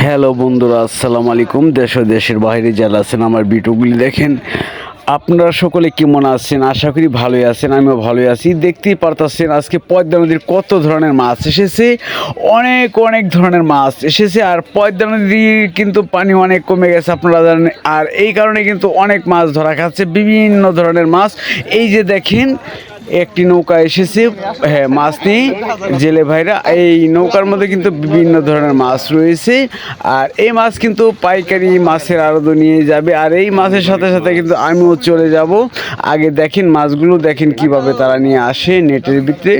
Hello বন্ধুরা, আসসালামু আলাইকুম। দেশ ও দেশের বাইরে যারা আছেন আমার ভিডিওগুলি দেখেন, আপনারা সকলে কেমন আছেন? আশা করি ভালোই আছেন, আমিও ভালোই আছি। দেখতেই পারতেছেন আজকে পদ্মা নদীর কত ধরনের মাছ এসেছে, অনেক অনেক ধরনের মাছ এসেছে। আর পদ্মা নদীর কিন্তু পানি অনেক কমে গেছে, আপনারা জানেন। আর এই কারণে কিন্তু অনেক মাছ ধরা খাচ্ছে, বিভিন্ন ধরনের মাছ। এই যে দেখেন একটি নৌকা এসেছে, হ্যাঁ, মাছ নিয়ে জেলে ভাইরা। এই নৌকার মধ্যে কিন্তু বিভিন্ন ধরনের মাছ রয়েছে। আর এই মাছ কিন্তু পাইকারি মাছের আড়ত নিয়ে যাবে। আর এই মাছের সাথে সাথে কিন্তু আমিও চলে যাব। আগে দেখেন মাছগুলো, দেখেন কিভাবে তারা নিয়ে আসে নেটের ভিতরে।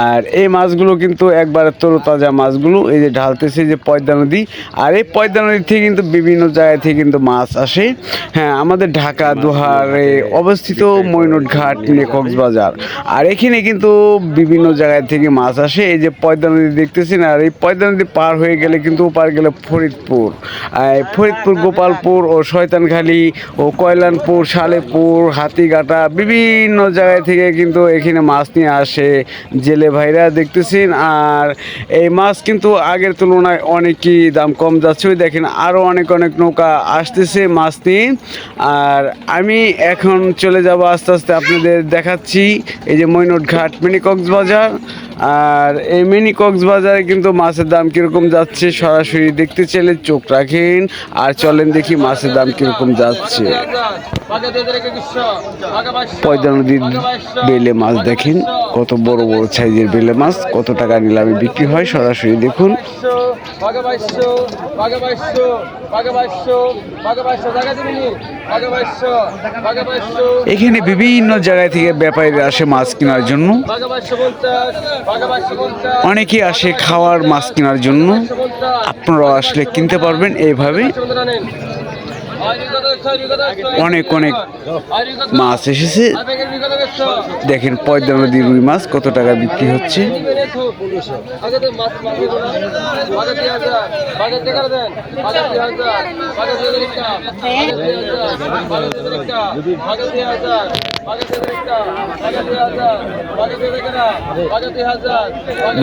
আর এই মাছগুলো কিন্তু একবারে তরতাজা মাছগুলো, এই যে ঢালতেছে যে পদ্মা নদী। আর এই পদ্মা নদী থেকে কিন্তু বিভিন্ন জায়গা থেকে কিন্তু মাছ আসে। হ্যাঁ, আমাদের ঢাকা দোহারে অবস্থিত মইনুট ঘাট নিয়ে কক্সবাজার। আর এখানে কিন্তু বিভিন্ন জায়গা থেকে মাছ আসে। এই যে পদ্মা নদী দেখতেছেন, আর এই পদ্মা নদী পার হয়ে গেলে কিন্তু পার গেলে ফরিদপুর, গোপালপুর ও শয়তানখালী ও কয়লানপুর, সালেপুর, হাতিঘাটা, বিভিন্ন জায়গা থেকে কিন্তু এখানে মাছ নিয়ে আসে জেলে ভাইরা, দেখতেছেন। আর এই মাছ কিন্তু আগের তুলনায় অনেকই দাম কম যাচ্ছে। ওই দেখেন আরও অনেক অনেক নৌকা আসতেছে মাছ নিয়ে। আর আমি এখন চলে যাব আস্তে আস্তে, আপনাদের দেখাচ্ছি এই যে মইনুট ঘাট মিনি কক্সবাজার। আর এই মিনি কক্সবাজারে কিন্তু মাছের দাম কীরকম যাচ্ছে সরাসরি দেখতে চাইলে চোখ রাখেন। আর চলেন দেখি মাছের দাম কীরকম যাচ্ছে। পদ্মা নদীর বেলে মাছ দেখেন, কত বড় বড় সাইজের বেলে মাছ, কত টাকা নিলামে বিক্রি হয় সরাসরি দেখুন। এখানে বিভিন্ন জায়গা থেকে ব্যাপারীরা আসে মাছ কেনার জন্য, অনেকেই আসে খাওয়ার মাছ কেনার জন্য। আপনারাও আসলে কিনতে পারবেন এইভাবে। অনেক অনেক মাছ এসেছে, দেখেন পদ্মা নদীর রুই মাছ কত টাকা বিক্রি হচ্ছে।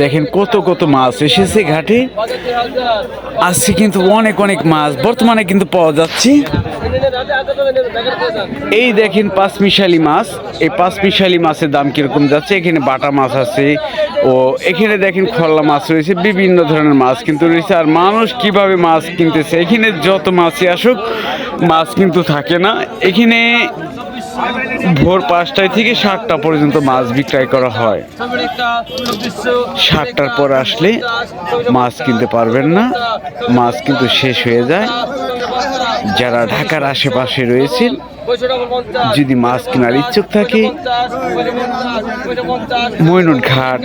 দেখেন কত কত মাছ এসেছে ঘাটে। আজকে কিন্তু অনেক অনেক মাছ বর্তমানে কিন্তু পাওয়া যাচ্ছে। এই দেখেন পাঁচমিশালি মাছ, এই পাঁচমিশালি মাছের দাম কিরকম যাচ্ছে। এখানে বাটা মাছ আছে, ও এখানে দেখেন খল্লা মাছ রয়েছে, বিভিন্ন ধরনের মাছ কিন্তু রয়েছে। আর মানুষ কিভাবে মাছ কিনতেছে, এখানে যত মাছই আসুক মাছ কিন্তু থাকে না। এখানে ভোর 5টায় থেকে 7টা পর্যন্ত মাছ বিক্রয় করা হয়। 7টার পর আসলে মাছ কিনতে পারবেন না, মাছ কিন্তু শেষ হয়ে যায়। যারা ঢাকার আশেপাশে রয়েছেন, যদি মাছ কেনার ইচ্ছুক থাকে, মইনুট ঘাট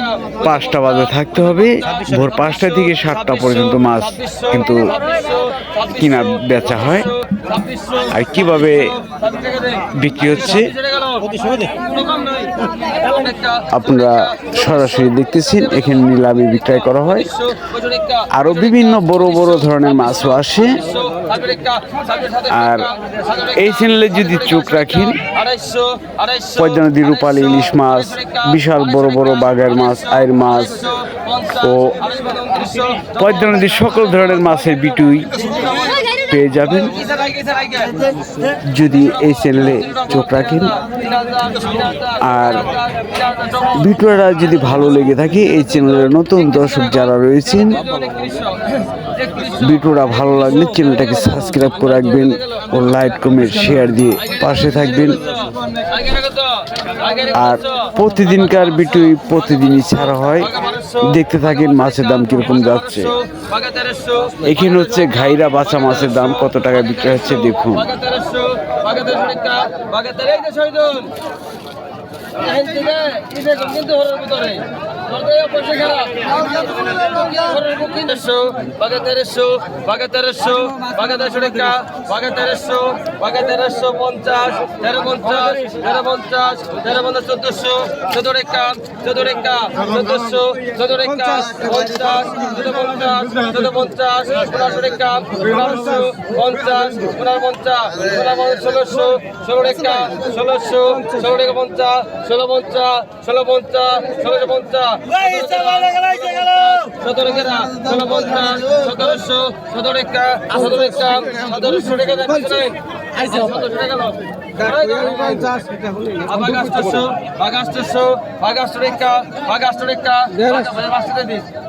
5টা বাজে থাকতে হবে। ভোর 5টা থেকে 7টা পর্যন্ত মাছ কিন্তু কিনা বেচা হয়। আর কিভাবে বিক্রি হচ্ছে আপনারা সরাসরি দেখতেছেন, এখানে নিলামে বিক্রয় করা হয়। আরো বিভিন্ন বড় বড় ধরনের মাছও আসে। আর এই চ্যানেলে যদি চোখ রাখেন, পদ্মা নদীর রূপালী ইলিশ মাছ, বিশাল বড় বড় বাঘের মাছ, আইর মাছ ও পদ্মা নদীর সকল ধরনের মাছের বিটুই পেয়ে যাবেন যদি এই চ্যানেলে চোখ রাখেন। আর ভিডিওটা যদি ভালো লেগে থাকে, এই চ্যানেলের নতুন দর্শক যারা রয়েছেন, ভিডিওটা ভালো লাগলে চ্যানেলটাকে সাবস্ক্রাইব করে রাখবেন ও লাইক কমেন্ট শেয়ার দিয়ে পাশে থাকবেন। আর প্রতিদিনকার ভিডিও প্রতিদিনই ছাড়া হয়, দেখতে থাকেন মাছের দাম কিরকম যাচ্ছে। এখানে হচ্ছে ঘাইরা বাঁচা মাছের দাম কত টাকা বিক্রি হচ্ছে দেখুন। 17 কেরা 1650 1700 17 একা 1700 টাকা দেন 1700 টাকা নাও Agastoso, Agastoso, Agasturica, Agasturica,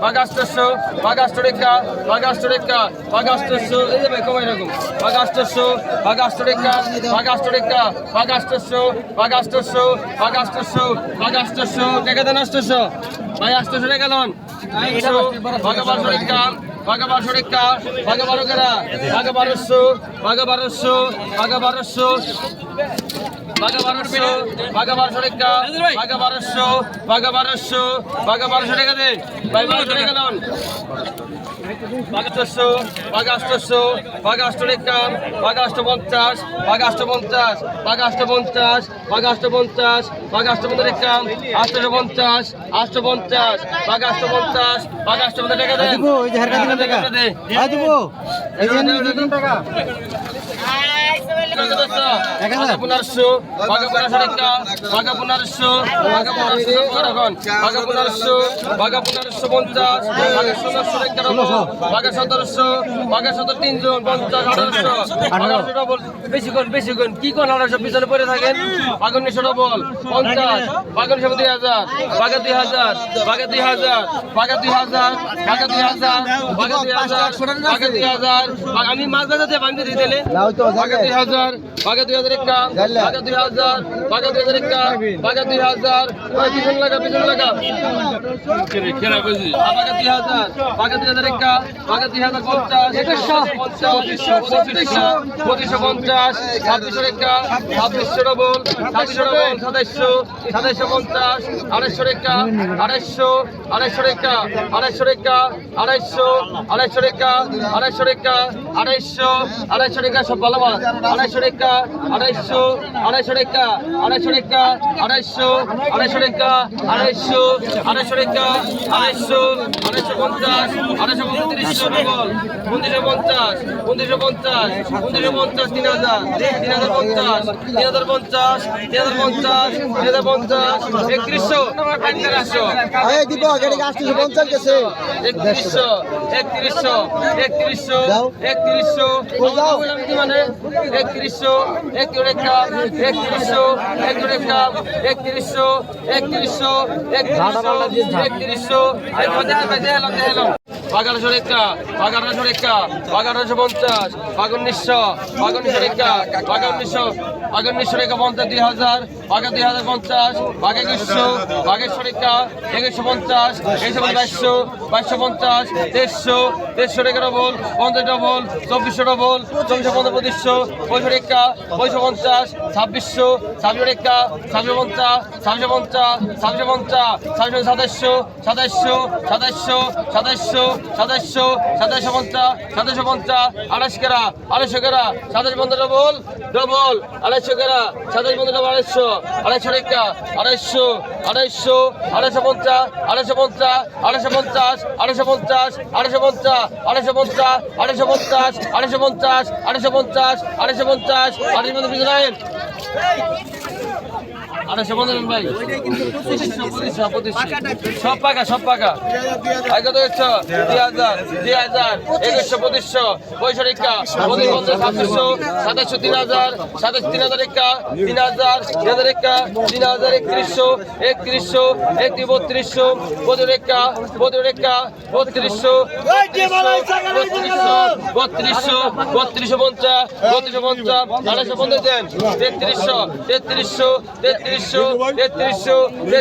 Agastoso, Agasturica, Agasturica, Agastoso, come Agastoso, Agasturica, Agasturica, Agastoso, Agastoso, Agastoso, Agastoso, take the Nastoso, Agastoso regalon, Agabarurica. Bagabarurica, Bagabarugara, Bagabarusu, Bagabarusu, Bagabarusu, Bagabarusu, Bagabarurica, Bagabarusu, Bagabarusu, Bagabarurica, Bagabarurica, Bagastoso, Bagastoso, Bagasturica, Bagastomontas, Bagastomontas, Bagastomontas, Bagastomontas, Bagastomontrica, Astromontas, Astromontas, Bagastomontas, Bagastomontrica. Bagapunarso, Bagapunarso, Bagapunarso, Bagapunarso, Bagapunarso Montas, Bagasunarso, Bagasotorso, Bagasotor 3 John 50 1800 double বেশি কোন কি কোন 1800 পিছনে পড়ে থাকেন 1900 double 50 1900 2000 বাগা 2000 বাগা 2000 বাগা 2000 বাগা 2000 বাগা 2000 আমি মাছ বাজাতে বাঁধতে দিলে বাগা 2000 বাগা 2000 একটা বাগা 2000 বাগা 2000 একটা বাগা 2000 ওই পিছন লাগা কেরা কইছি বাগা 2000 বাগা 2000 একটা বাগা 2050 2550 2650 একটা 2600 ডবল 2700 2750 250 একটা 250 একটা 250 একটা 250 একটা 250 একটা 250 একটা সব ভালো ভালো 250 একটা 250 একটা 250 একটা 250 একটা 250 একটা 250 250 ডবল 1950 1950 1950 3000 3050 3050 3050 3050 3100 আয় দিব গাড়ি গাছটি 50 গেছে 3100 3100 3100 বললাম কি মানে 3100 3100 3100 3100 3100 3100 1100 একটা 1100 একটা 1150 1900 একটা 1900 টাকা 50 2000 বাগা 2050 বাগা 2100 বাগেশ্বর একটা 2150 2200 2250 150 টাকা ডবল 50 ডবল 2400 ডবল 2450 2500 টাকা 55 2600 26 টাকা 2650 2650 2650 2700 2700 2750 2800 কেরা 250 কেরা 2750 ডবল 250 কেরা 2750 ডবল 250 টাকা 250 250 250 250 250 250 ভাই সব পাকা আগে তো 2000 2100 2500 2700 3000 3000 টাকা 3000 টাকা 3000 3100 3200 টাকা 3200 টাকা 3200 3250 দেন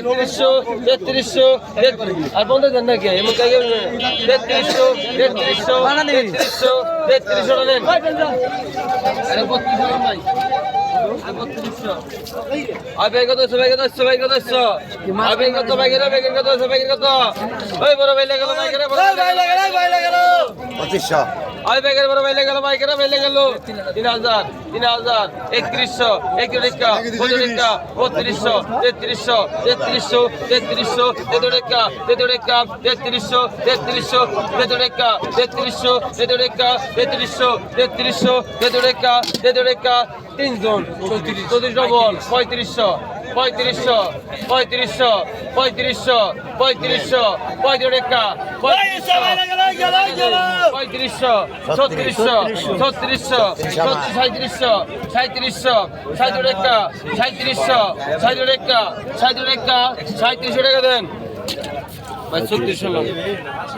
3300 আর বন্ধ দেন নাকি এমন কাগে 3300 দেন আরে 3200 ভাই আবে কত সবাই কত আবে কত ভাই কত ওই বড় ভাই লাগলো ভাই করে বড় ভাই লাগলো 2500 আই বেগের বড় ভাই লাগলো 3000 3100 টাকা 3200 3300 টাকা 3300 টাকা 3 জন 34 ডবল 3500 পঁয়ত্রিশশো পঁয়ত্রিশশো পঁয়ত্রিশশো পঁয়ত্রিশশো পঁয়ত্রিশটা পঁয়ত্রিশশো ছত্রিশশো ছত্রিশশো সাঁত্রিশশো সাঁত্রিশশো সাঁত্রিশটা সাঁত্রিশশো সাঁত্রিশটা সাঁত্রিশটা 3700 টাকা দেন ভাই 3600